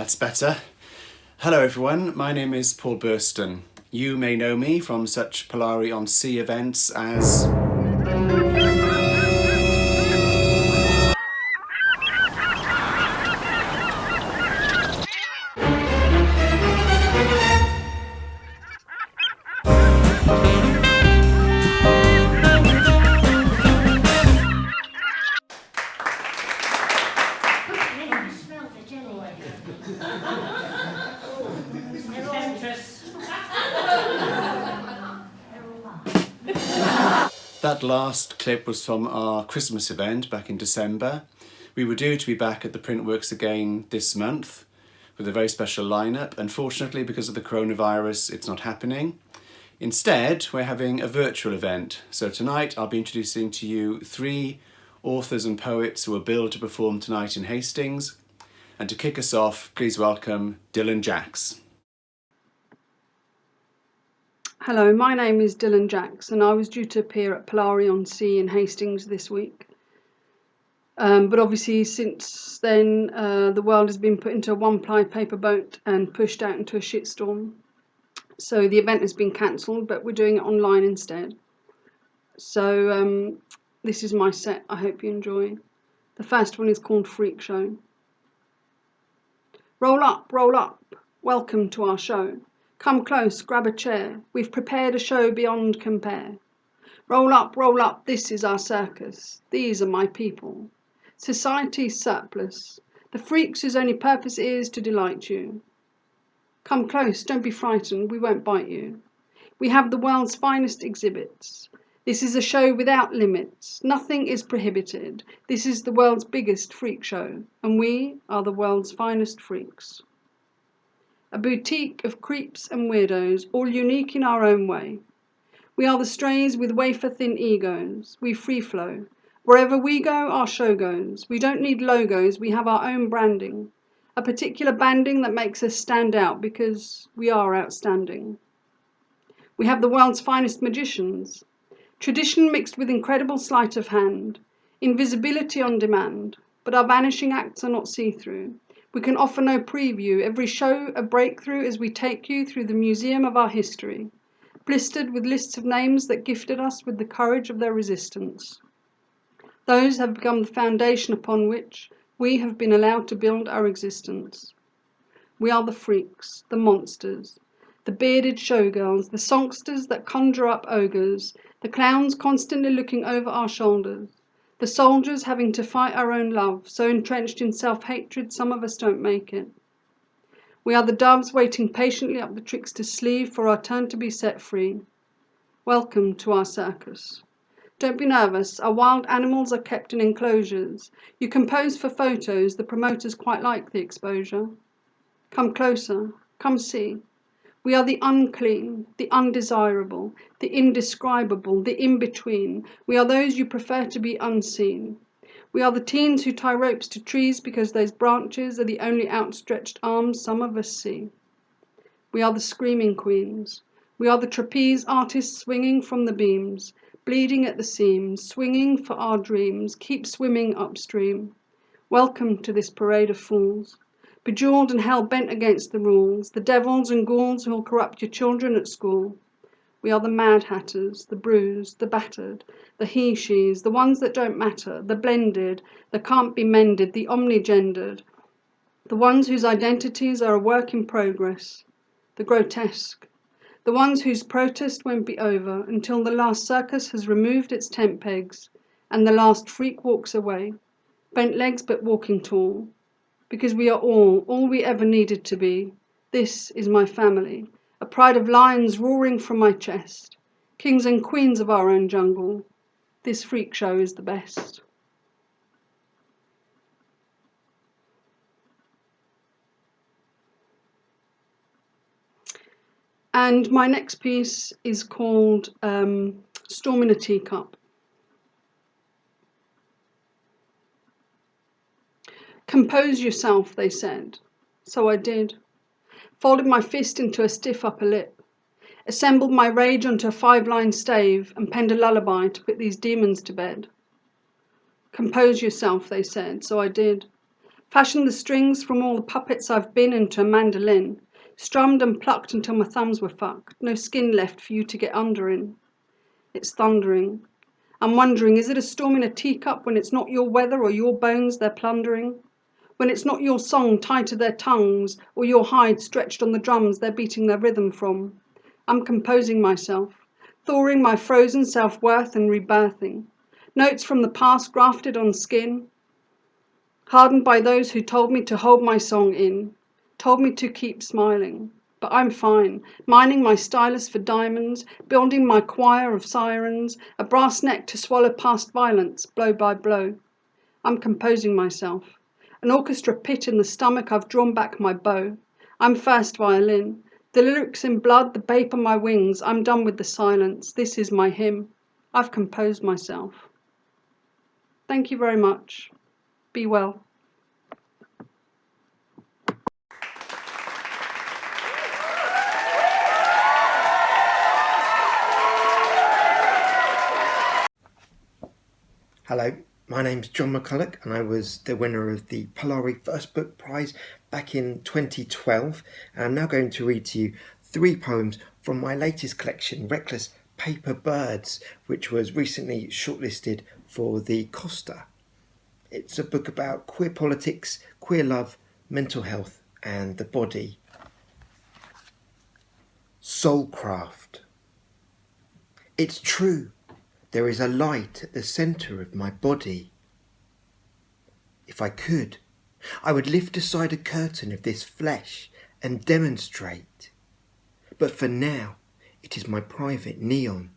That's better. Hello everyone, my name is Paul Burston. You may know me from such Polari On Sea events as... That last clip was from our Christmas event back in December. We were due to be back at the Printworks again this month with a very special lineup. Unfortunately, because of the coronavirus, it's not happening. Instead, we're having a virtual event. So tonight I'll be introducing to you 3 authors and poets who are billed to perform tonight in Hastings. And to kick us off, please welcome Dillon Jaxx. Hello, my name is Dillon Jaxx and I was due to appear at Polari On Sea in Hastings this week. But obviously since then the world has been put into a one-ply paper boat and pushed out into a shitstorm. So the event has been cancelled, but we're doing it online instead. So this is my set, I hope you enjoy. The first one is called Freak Show. Roll up, welcome to our show. Come close, grab a chair, we've prepared a show beyond compare. Roll up, this is our circus, these are my people. Society's surplus, the freaks whose only purpose is to delight you. Come close, don't be frightened, we won't bite you. We have the world's finest exhibits. This is a show without limits, nothing is prohibited. This is the world's biggest freak show, and we are the world's finest freaks. A boutique of creeps and weirdos, all unique in our own way. We are the strays with wafer-thin egos. We free flow. Wherever we go, our show goes. We don't need logos, we have our own branding. A particular banding that makes us stand out because we are outstanding. We have the world's finest magicians. Tradition mixed with incredible sleight of hand. Invisibility on demand. But our vanishing acts are not see-through. We can offer no preview, every show a breakthrough as we take you through the museum of our history, blistered with lists of names that gifted us with the courage of their resistance. Those have become the foundation upon which we have been allowed to build our existence. We are the freaks, the monsters, the bearded showgirls, the songsters that conjure up ogres, the clowns constantly looking over our shoulders. The soldiers having to fight our own love, so entrenched in self-hatred some of us don't make it. We are the doves waiting patiently up the trickster's sleeve for our turn to be set free. Welcome to our circus. Don't be nervous, our wild animals are kept in enclosures. You can pose for photos, the promoters quite like the exposure. Come closer, come see. We are the unclean, the undesirable, the indescribable, the in-between. We are those you prefer to be unseen. We are the teens who tie ropes to trees because those branches are the only outstretched arms some of us see. We are the screaming queens. We are the trapeze artists swinging from the beams, bleeding at the seams, swinging for our dreams, keep swimming upstream. Welcome to this parade of fools. Bejeweled and hell-bent against the rules, the devils and ghouls who'll corrupt your children at school. We are the mad hatters, the bruised, the battered, the he-shes, the ones that don't matter, the blended, the can't be mended, the omnigendered, the ones whose identities are a work in progress, the grotesque, the ones whose protest won't be over until the last circus has removed its tent pegs and the last freak walks away, bent legs but walking tall. Because we are all we ever needed to be. This is my family, a pride of lions roaring from my chest, kings and queens of our own jungle. This freak show is the best. And my next piece is called Storm in a Teacup. Compose yourself, they said. So I did. Folded my fist into a stiff upper lip, assembled my rage onto a 5-line stave, and penned a lullaby to put these demons to bed. Compose yourself, they said, so I did. Fashioned the strings from all the puppets I've been into a mandolin. Strummed and plucked until my thumbs were fucked. No skin left for you to get under in. It's thundering. I'm wondering, is it a storm in a teacup when it's not your weather or your bones they're plundering? When it's not your song tied to their tongues or your hide stretched on the drums they're beating their rhythm from? I'm composing myself, thawing my frozen self-worth and rebirthing. Notes from the past grafted on skin, hardened by those who told me to hold my song in, told me to keep smiling. But I'm fine, mining my stylus for diamonds, building my choir of sirens, a brass neck to swallow past violence, blow by blow. I'm composing myself. An orchestra pit in the stomach, I've drawn back my bow. I'm first violin. The lyrics in blood, the babe on my wings. I'm done with the silence. This is my hymn. I've composed myself. Thank you very much. Be well. Hello, my name's John McCullough and I was the winner of the Polari First Book Prize back in 2012, and I'm now going to read to you 3 poems from my latest collection, Reckless Paper Birds, which was recently shortlisted for the Costa. It's a book about queer politics, queer love, mental health and the body. Soulcraft. It's true. There is a light at the centre of my body. If I could, I would lift aside a curtain of this flesh and demonstrate. But for now, it is my private neon.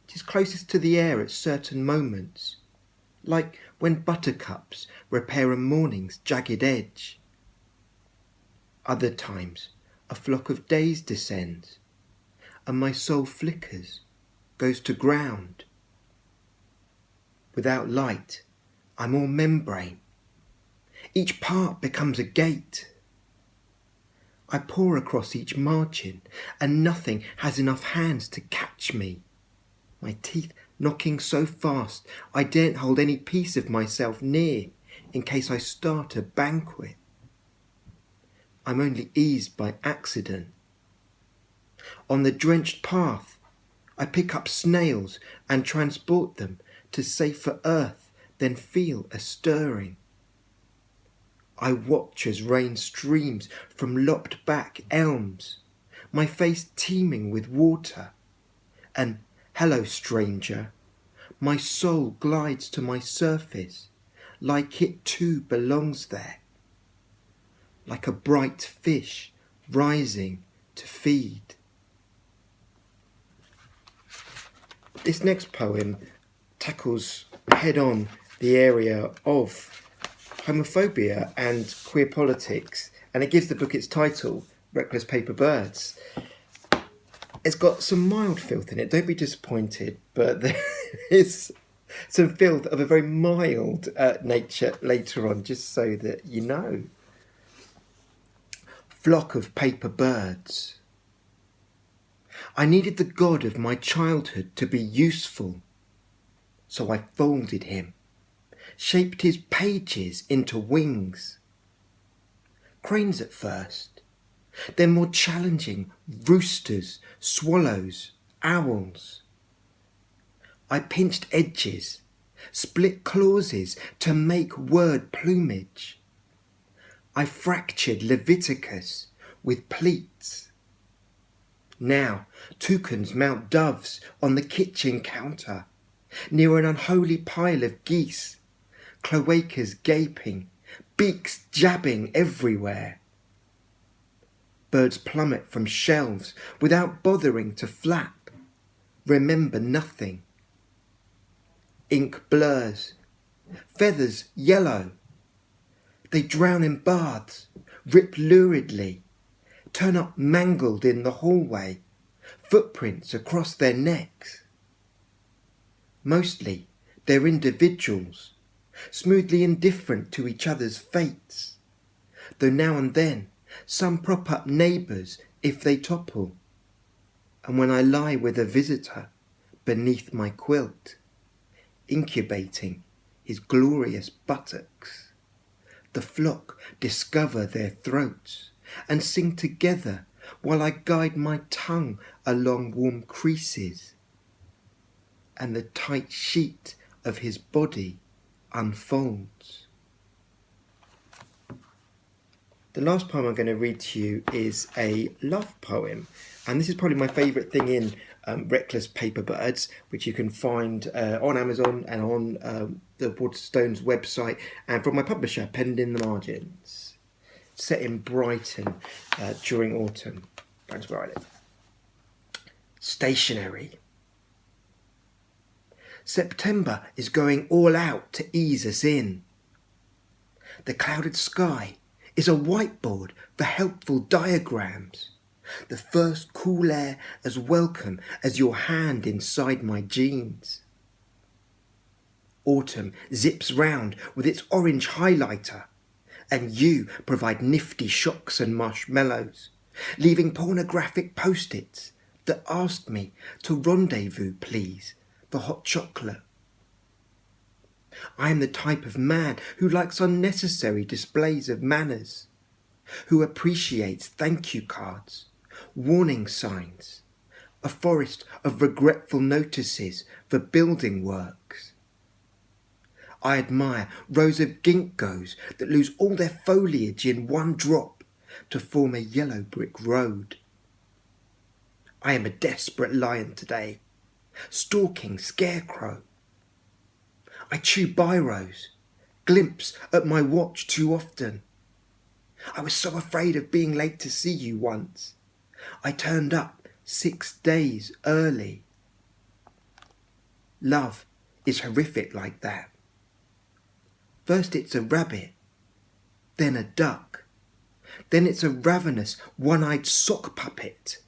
It is closest to the air at certain moments, like when buttercups repair a morning's jagged edge. Other times, a flock of days descends, and my soul flickers, goes to ground. Without light, I'm all membrane. Each part becomes a gate. I pour across each margin, and nothing has enough hands to catch me. My teeth knocking so fast, I daren't hold any piece of myself near, in case I start a banquet. I'm only eased by accident. On the drenched path, I pick up snails and transport them to safer earth, then feel a stirring. I watch as rain streams from lopped back elms, my face teeming with water. And, hello stranger, my soul glides to my surface, like it too belongs there. Like a bright fish rising to feed. This next poem tackles head-on the area of homophobia and queer politics, and it gives the book its title, Reckless Paper Birds. It's got some mild filth in it, don't be disappointed, but there is some filth of a very mild nature later on, just so that you know. Flock of paper birds. I needed the God of my childhood to be useful, so I folded him, shaped his pages into wings. Cranes at first, then more challenging, roosters, swallows, owls. I pinched edges, split clauses to make word plumage. I fractured Leviticus with pleats. Now, toucans mount doves on the kitchen counter, near an unholy pile of geese, cloacas gaping, beaks jabbing everywhere. Birds plummet from shelves without bothering to flap, remember nothing. Ink blurs, feathers yellow. They drown in baths, rip luridly, turn up mangled in the hallway, footprints across their necks. Mostly, they're individuals, smoothly indifferent to each other's fates, though now and then some prop up neighbours if they topple. And when I lie with a visitor beneath my quilt, incubating his glorious buttocks. The flock discover their throats and sing together while I guide my tongue along warm creases, and the tight sheet of his body unfolds. The last poem I'm going to read to you is a love poem, and this is probably my favourite thing in Reckless Paper Birds, which you can find on Amazon and on the Waterstones website, and from my publisher, Penned in the Margins. Set in Brighton during autumn. That's where I live. Stationary. September is going all out to ease us in. The clouded sky is a whiteboard for helpful diagrams. The first cool air as welcome as your hand inside my jeans. Autumn zips round with its orange highlighter, and you provide nifty shocks and marshmallows, leaving pornographic post-its that asked me to rendezvous, please, for hot chocolate. I am the type of man who likes unnecessary displays of manners, who appreciates thank you cards, warning signs, a forest of regretful notices for building works. I admire rows of ginkgos that lose all their foliage in one drop to form a yellow brick road. I am a desperate lion today, stalking scarecrow. I chew biros, glimpse at my watch too often. I was so afraid of being late to see you once. I turned up 6 days early. Love is horrific like that. First it's a rabbit, then a duck, then it's a ravenous, one-eyed sock puppet,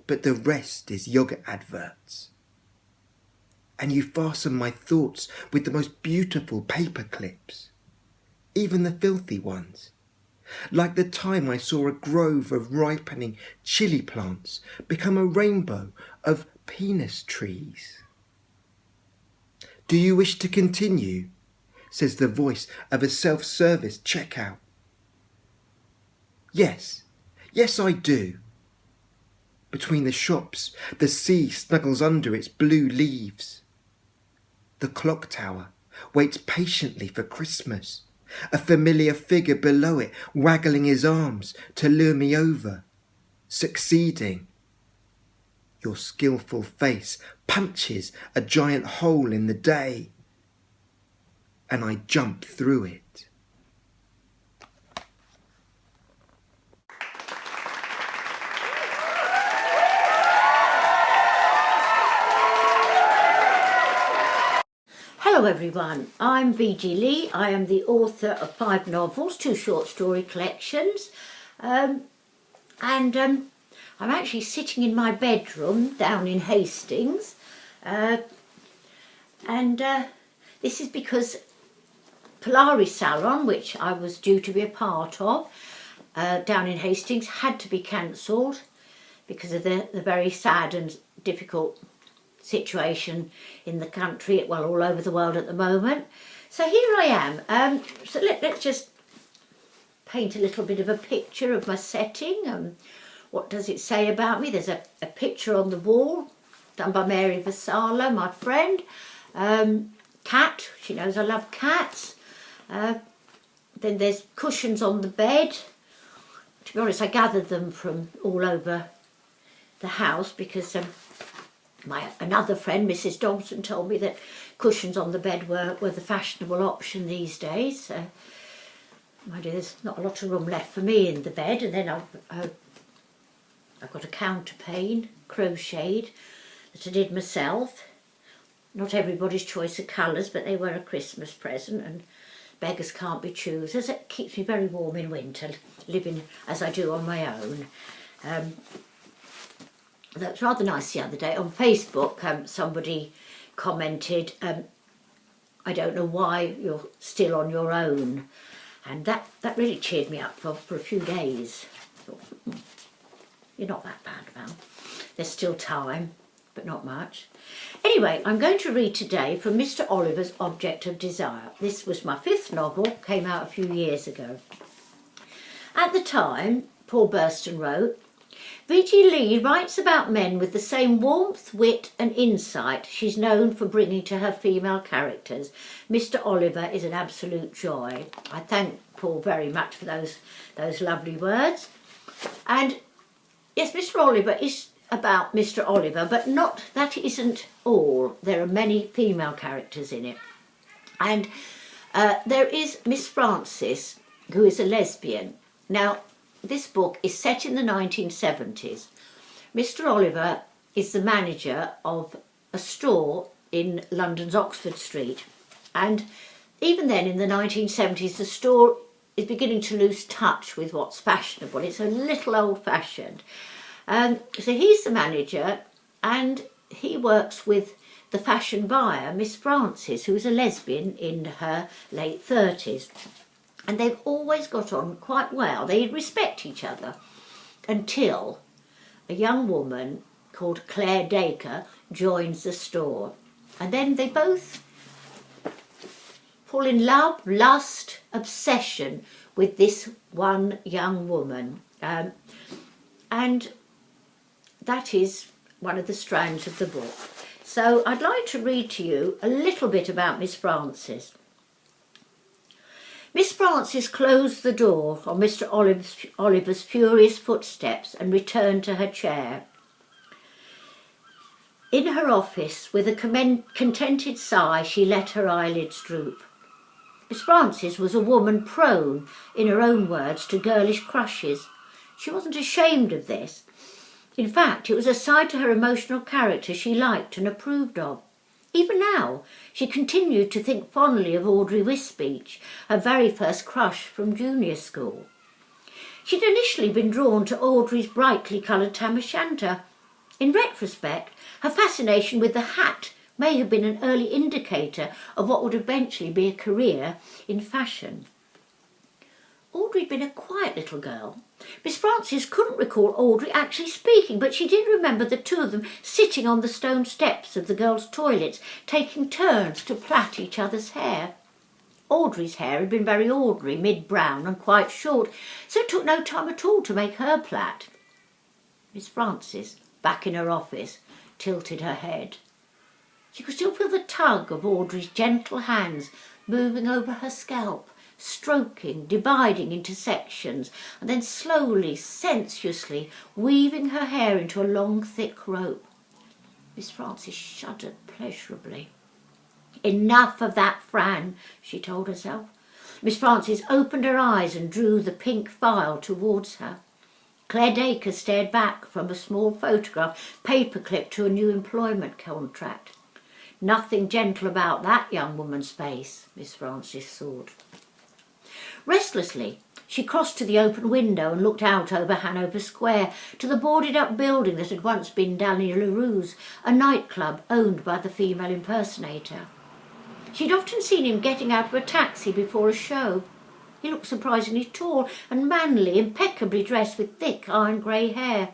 but the rest is yogurt adverts. And you fasten my thoughts with the most beautiful paper clips, even the filthy ones, like the time I saw a grove of ripening chili plants become a rainbow of penis trees. Do you wish to continue? Says the voice of a self-service checkout. Yes, yes I do. Between the shops, the sea snuggles under its blue leaves. The clock tower waits patiently for Christmas, a familiar figure below it waggling his arms to lure me over, succeeding. Your skillful face punches a giant hole in the day, and I jump through it. Hello everyone, I'm V.G. Lee. I am the author of 5 novels, 2 short story collections, and I'm actually sitting in my bedroom down in Hastings, and this is because Polari Salon, which I was due to be a part of down in Hastings, had to be cancelled because of the very sad and difficult situation in the country, well, all over the world at the moment. So here I am. So let's just paint a little bit of a picture of my setting. What does it say about me? There's a picture on the wall done by Mary Vassallo, my friend. Cat, she knows I love cats. Then there's cushions on the bed. To be honest, I gathered them from all over the house because another friend, Mrs. Dobson, told me that cushions on the bed were the fashionable option these days. Mind you, there's not a lot of room left for me in the bed, and then I've got a counterpane, crocheted, that I did myself. Not everybody's choice of colours, but they were a Christmas present, and beggars can't be choosers. It keeps me very warm in winter, living as I do on my own. That's rather nice the other day. On Facebook, somebody commented, I don't know why you're still on your own. And that really cheered me up for a few days. I thought, you're not that bad, Val. There's still time. but not much. Anyway, I'm going to read today from Mr. Oliver's Object of Desire. This was my 5th novel, came out a few years ago. At the time, Paul Burston wrote, V.G. Lee writes about men with the same warmth, wit and insight she's known for bringing to her female characters. Mr. Oliver is an absolute joy. I thank Paul very much for those lovely words. And yes, Mr. Oliver is about Mr. Oliver, but that isn't all. There are many female characters in it. And there is Miss Frances, who is a lesbian. Now, this book is set in the 1970s. Mr. Oliver is the manager of a store in London's Oxford Street. And even then, in the 1970s, the store is beginning to lose touch with what's fashionable. It's a little old-fashioned. So he's the manager, and he works with the fashion buyer, Miss Frances, who's a lesbian in her late 30s. And they've always got on quite well. They respect each other until a young woman called Claire Dacre joins the store. And then they both fall in love, lust, obsession with this one young woman. And that is one of the strands of the book. So I'd like to read to you a little bit about Miss Frances. Miss Frances closed the door on Mr. Oliver's furious footsteps and returned to her chair. In her office, with a contented sigh, she let her eyelids droop. Miss Frances was a woman prone, in her own words, to girlish crushes. She wasn't ashamed of this. In fact, it was a side to her emotional character she liked and approved of. Even now, she continued to think fondly of Audrey Wisbeach, her very first crush from junior school. She'd initially been drawn to Audrey's brightly coloured tam o' shanter. In retrospect, her fascination with the hat may have been an early indicator of what would eventually be a career in fashion. Audrey'd been a quiet little girl. Miss Frances couldn't recall Audrey actually speaking, but she did remember the two of them sitting on the stone steps of the girls' toilets, taking turns to plait each other's hair. Audrey's hair had been very ordinary, mid-brown and quite short, so it took no time at all to make her plait. Miss Frances, back in her office, tilted her head. She could still feel the tug of Audrey's gentle hands moving over her scalp, stroking, dividing into sections, and then slowly, sensuously weaving her hair into a long, thick rope. Miss Frances shuddered pleasurably. Enough of that, Fran, she told herself. Miss Frances opened her eyes and drew the pink file towards her. Claire Dacre stared back from a small photograph paper-clipped to a new employment contract. Nothing gentle about that young woman's face, Miss Frances thought. Restlessly, she crossed to the open window and looked out over Hanover Square to the boarded-up building that had once been Daniel Leroux's, a nightclub owned by the female impersonator. She'd often seen him getting out of a taxi before a show. He looked surprisingly tall and manly, impeccably dressed with thick iron grey hair.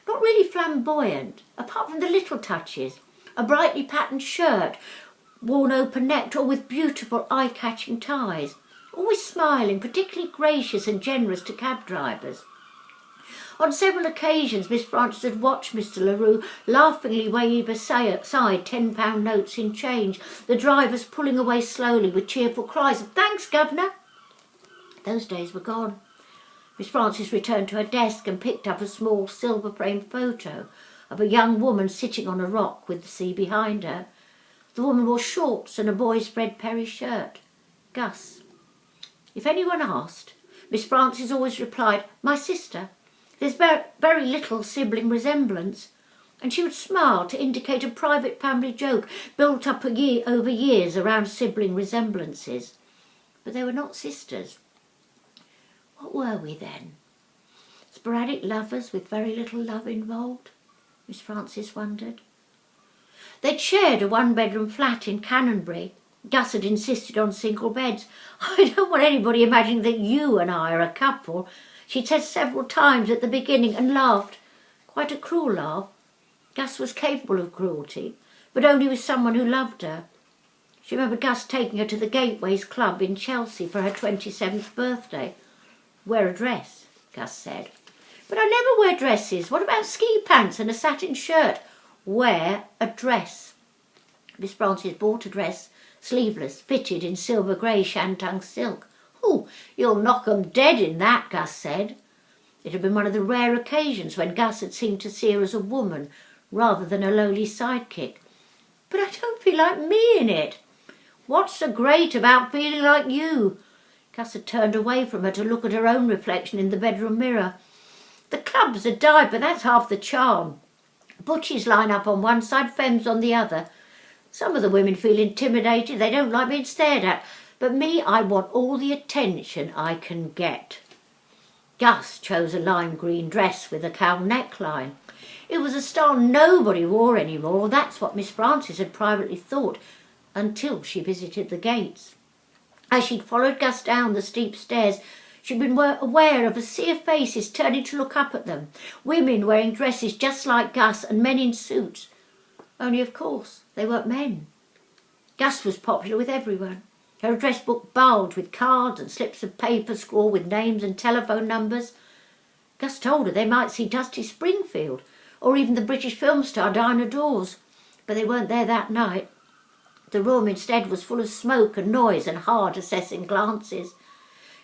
Not really flamboyant, apart from the little touches, a brightly patterned shirt, worn open-necked or with beautiful eye-catching ties. Always smiling, particularly gracious and generous to cab drivers. On several occasions, Miss Frances had watched Mr. Leroux laughingly wave aside £10 notes in change, the drivers pulling away slowly with cheerful cries of "Thanks, Governor!" Those days were gone. Miss Frances returned to her desk and picked up a small silver-framed photo of a young woman sitting on a rock with the sea behind her. The woman wore shorts and a boy's Fred Perry shirt. Gus. If anyone asked, Miss Frances always replied, "My sister. There's very little sibling resemblance," and she would smile to indicate a private family joke built up over years around sibling resemblances. But they were not sisters. What were we then? Sporadic lovers with very little love involved? Miss Frances wondered. They'd shared a one-bedroom flat in Canonbury. Gus had insisted on single beds. "I don't want anybody imagining that you and I are a couple," she'd said several times at the beginning, and laughed. Quite a cruel laugh. Gus was capable of cruelty, but only with someone who loved her. She remembered Gus taking her to the Gateways Club in Chelsea for her 27th birthday. "Wear a dress," Gus said. "But I never wear dresses. What about ski pants and a satin shirt?" "Wear a dress." Miss Frances bought a dress, sleeveless, fitted in silver grey shantung silk. "Oh, you'll knock 'em dead in that," Gus said. It had been one of the rare occasions when Gus had seemed to see her as a woman rather than a lowly sidekick. "But I don't feel like me in it." "What's so great about feeling like you?" Gus had turned away from her to look at her own reflection in the bedroom mirror. "The clubs had died, but that's half the charm. Butchies line up on one side, femmes on the other. Some of the women feel intimidated, they don't like being stared at. But me, I want all the attention I can get." Gus chose a lime green dress with a cowl neckline. It was a style nobody wore anymore, that's what Miss Frances had privately thought, until she visited the gates. As she'd followed Gus down the steep stairs, she'd been aware of a sea of faces turning to look up at them, women wearing dresses just like Gus and men in suits. Only, of course, they weren't men. Gus was popular with everyone. Her address book bulged with cards and slips of paper scrawled with names and telephone numbers. Gus told her they might see Dusty Springfield or even the British film star Dinah Dawes, but they weren't there that night. The room instead was full of smoke and noise and hard assessing glances.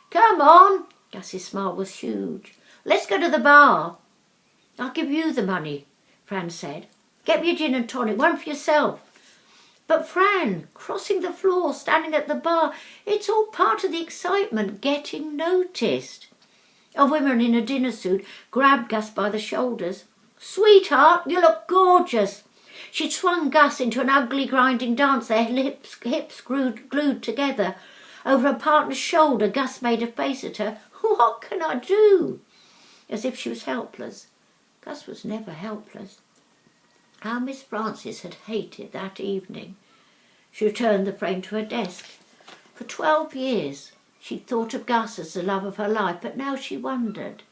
"Come on," Gus's smile was huge. "Let's go to the bar." "I'll give you the money," Fran said. "Get me a gin and tonic, one for yourself." "But Fran, crossing the floor, standing at the bar, it's all part of the excitement, getting noticed." A woman in a dinner suit grabbed Gus by the shoulders. "Sweetheart, you look gorgeous." She'd swung Gus into an ugly grinding dance, their hips glued together. Over her partner's shoulder, Gus made a face at her. "What can I do?" As if she was helpless. Gus was never helpless. How Miss Frances had hated that evening. She returned the frame to her desk. For 12 years she'd thought of Gus as the love of her life, but now she wondered,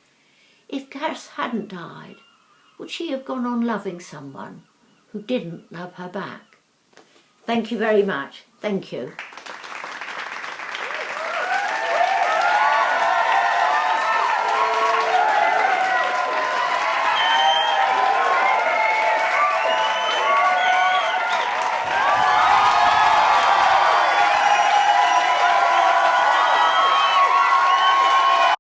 if Gus hadn't died, would she have gone on loving someone who didn't love her back? Thank you very much. Thank you.